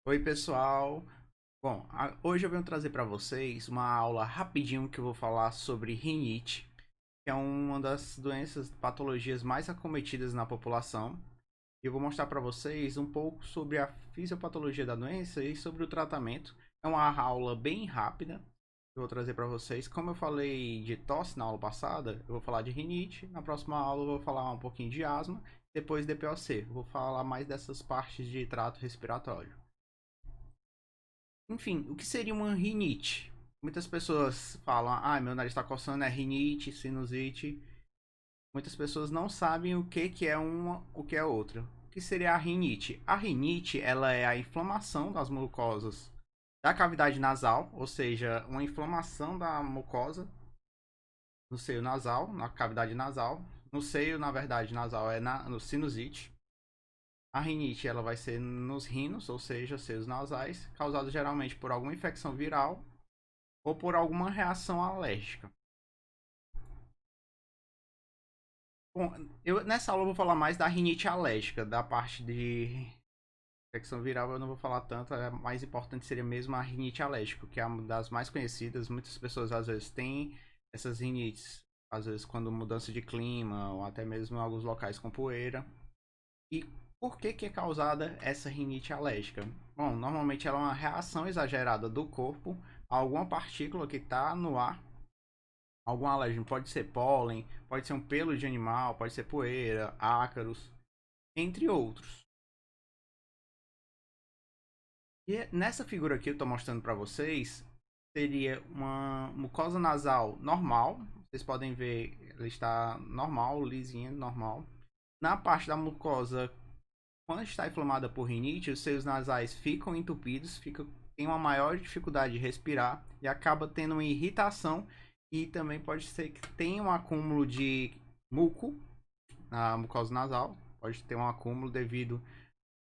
Oi, pessoal. Bom, hoje eu venho trazer para vocês uma aula rapidinho que eu vou falar sobre rinite, que é uma das doenças, patologias mais acometidas na população. E eu vou mostrar para vocês um pouco sobre a fisiopatologia da doença e sobre o tratamento. É uma aula bem rápida que eu vou trazer para vocês. Como eu falei de tosse na aula passada, eu vou falar de rinite. Na próxima aula eu vou falar um pouquinho de asma, depois DPOC. Eu vou falar mais dessas partes de trato respiratório. Enfim, o que seria uma rinite? Muitas pessoas falam, meu nariz está coçando, é rinite, sinusite. Muitas pessoas não sabem o que é uma, o que é outra. O que seria a rinite? A rinite, ela é a inflamação das mucosas da cavidade nasal, ou seja, uma inflamação da mucosa no seio nasal, na cavidade nasal. No seio, na verdade, nasal é no sinusite. A rinite ela vai ser nos rinos, ou seja, seios nasais, causado geralmente por alguma infecção viral ou por alguma reação alérgica. Bom, nessa aula eu vou falar mais da rinite alérgica, da parte de infecção viral eu não vou falar tanto, a mais importante seria mesmo a rinite alérgica, que é uma das mais conhecidas. Muitas pessoas às vezes têm essas rinites, às vezes quando mudança de clima ou até mesmo em alguns locais com poeira. E por que é causada essa rinite alérgica? Bom, normalmente ela é uma reação exagerada do corpo a alguma partícula que está no ar. Algum alérgeno pode ser pólen, pode ser um pelo de animal, pode ser poeira, ácaros, entre outros. E nessa figura aqui eu estou mostrando para vocês, seria uma mucosa nasal normal. Vocês podem ver, ela está normal, lisinha, normal. Na parte da mucosa, quando está inflamada por rinite, os seios nasais ficam entupidos, tem uma maior dificuldade de respirar e acaba tendo uma irritação, e também pode ser que tenha um acúmulo de muco na mucosa nasal, pode ter um acúmulo devido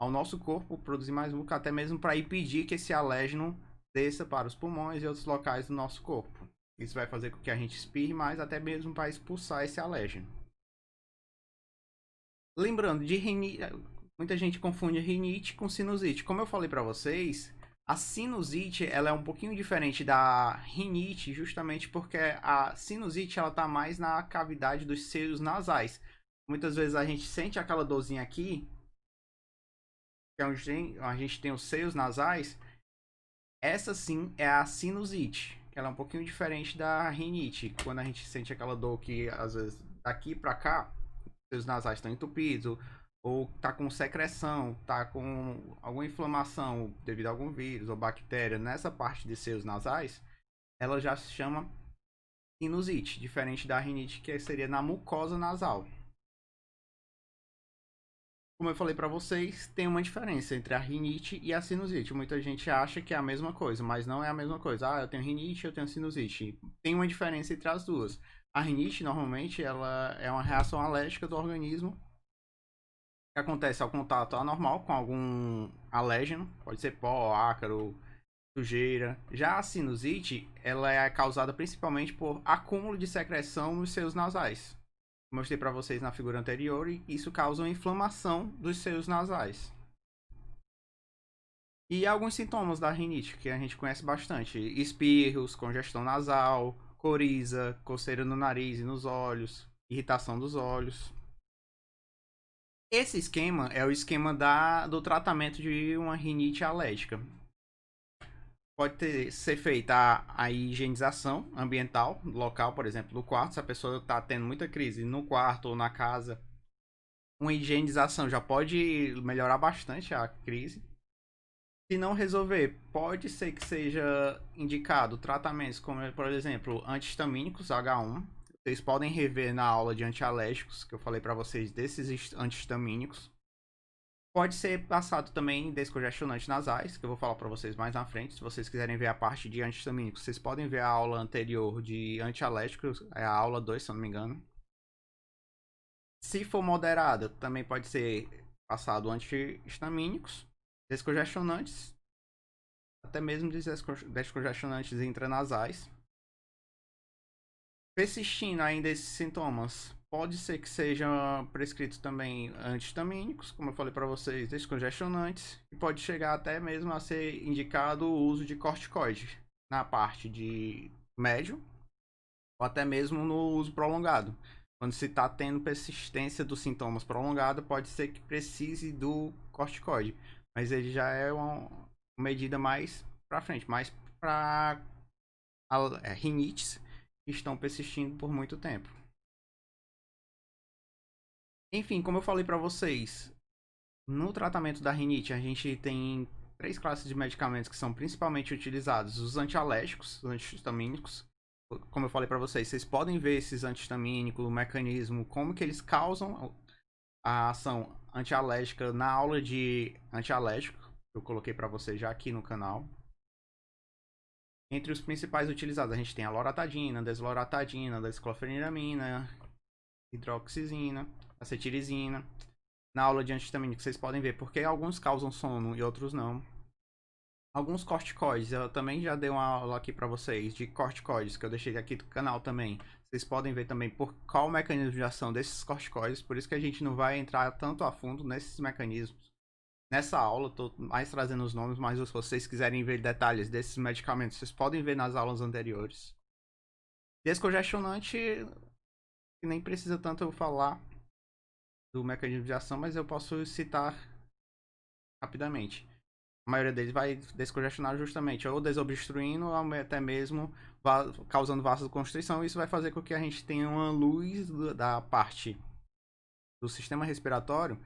ao nosso corpo produzir mais muco, até mesmo para impedir que esse alérgeno desça para os pulmões e outros locais do nosso corpo. Isso vai fazer com que a gente espirre mais, até mesmo para expulsar esse alérgeno. Lembrando, de rinite, muita gente confunde rinite com sinusite. Como eu falei para vocês, a sinusite ela é um pouquinho diferente da rinite, justamente porque a sinusite ela tá mais na cavidade dos seios nasais. Muitas vezes a gente sente aquela dorzinha aqui, que é onde a gente tem os seios nasais. Essa sim é a sinusite, que ela é um pouquinho diferente da rinite. Quando a gente sente aquela dor que às vezes daqui para cá, seus nasais estão entupidos, ou tá com secreção, tá com alguma inflamação devido a algum vírus ou bactéria nessa parte de seus nasais, ela já se chama sinusite, diferente da rinite que seria na mucosa nasal. Como eu falei para vocês, tem uma diferença entre a rinite e a sinusite. Muita gente acha que é a mesma coisa, mas não é a mesma coisa. Eu tenho rinite, eu tenho sinusite. Tem uma diferença entre as duas. A rinite, normalmente, ela é uma reação alérgica do organismo que acontece ao contato anormal com algum alérgeno, pode ser pó, ácaro, sujeira. Já a sinusite, ela é causada principalmente por acúmulo de secreção nos seus nasais. Mostrei para vocês na figura anterior, e isso causa uma inflamação dos seios nasais. E alguns sintomas da rinite que a gente conhece bastante: espirros, congestão nasal, coriza, coceira no nariz e nos olhos, irritação dos olhos. Esse esquema é o esquema do tratamento de uma rinite alérgica. Ser feita a higienização ambiental local, por exemplo, do quarto. Se a pessoa está tendo muita crise no quarto ou na casa, uma higienização já pode melhorar bastante a crise. Se não resolver, pode ser que seja indicado tratamentos como, por exemplo, antihistamínicos H1. Vocês podem rever na aula de antialérgicos que eu falei para vocês desses antihistamínicos. Pode ser passado também descongestionantes nasais, que eu vou falar para vocês mais na frente. Se vocês quiserem ver a parte de antihistamínicos, vocês podem ver a aula anterior de antialérgicos, é a aula 2, se eu não me engano. Se for moderada, também pode ser passado antihistamínicos, descongestionantes, até mesmo descongestionantes intranasais. Persistindo ainda esses sintomas, Pode ser que sejam prescritos também antihistamínicos, como eu falei para vocês, descongestionantes, e pode chegar até mesmo a ser indicado o uso de corticoide na parte de médio ou até mesmo no uso prolongado. Quando se está tendo persistência dos sintomas prolongada, pode ser que precise do corticoide, mas ele já é uma medida mais para frente, mais para rinites que estão persistindo por muito tempo. Enfim, como eu falei para vocês, no tratamento da rinite a gente tem três classes de medicamentos que são principalmente utilizados: os antialérgicos, os antihistamínicos. Como eu falei para vocês, vocês podem ver esses antihistamínicos, o mecanismo, como que eles causam a ação antialérgica na aula de antialérgico. Eu coloquei para vocês já aqui no canal. Entre os principais utilizados, a gente tem a loratadina, desloratadina, desclofeniramina, hidroxizina, acetilizina. Na aula de antihistamínico vocês podem ver porque alguns causam sono e outros não. Alguns corticoides, eu também já dei uma aula aqui para vocês de corticoides, que eu deixei aqui do canal também. Vocês podem ver também por qual o mecanismo de ação desses corticoides, por isso que a gente não vai entrar tanto a fundo nesses mecanismos. Nessa aula, estou mais trazendo os nomes, mas se vocês quiserem ver detalhes desses medicamentos, vocês podem ver nas aulas anteriores. Descongestionante, que nem precisa tanto eu falar do mecanismo de ação, mas eu posso citar rapidamente. A maioria deles vai descongestionar justamente ou desobstruindo ou até mesmo causando vasoconstrição. Isso vai fazer com que a gente tenha uma luz da parte do sistema respiratório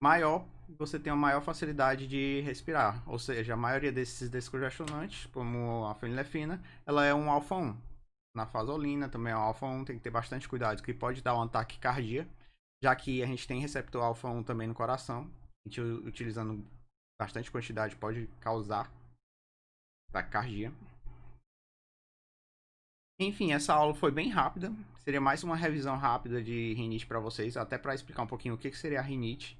maior, você tem uma maior facilidade de respirar. Ou seja, a maioria desses descongestionantes, como a fenilefina, ela é um alfa-1. Na fasolina também é um alfa-1, tem que ter bastante cuidado, que pode dar um ataque cardíaco, já que a gente tem receptor alfa-1 também no coração. A gente utilizando bastante quantidade pode causar taquicardia. Enfim, essa aula foi bem rápida. Seria mais uma revisão rápida de rinite para vocês, até para explicar um pouquinho o que seria a rinite.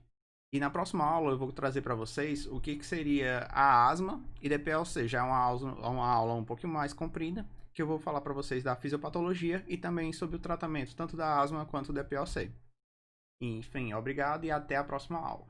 E na próxima aula eu vou trazer para vocês o que seria a asma e DPLC. Já é uma aula um pouquinho mais comprida, que eu vou falar para vocês da fisiopatologia e também sobre o tratamento tanto da asma quanto do DPLC. Enfim, obrigado e até a próxima aula.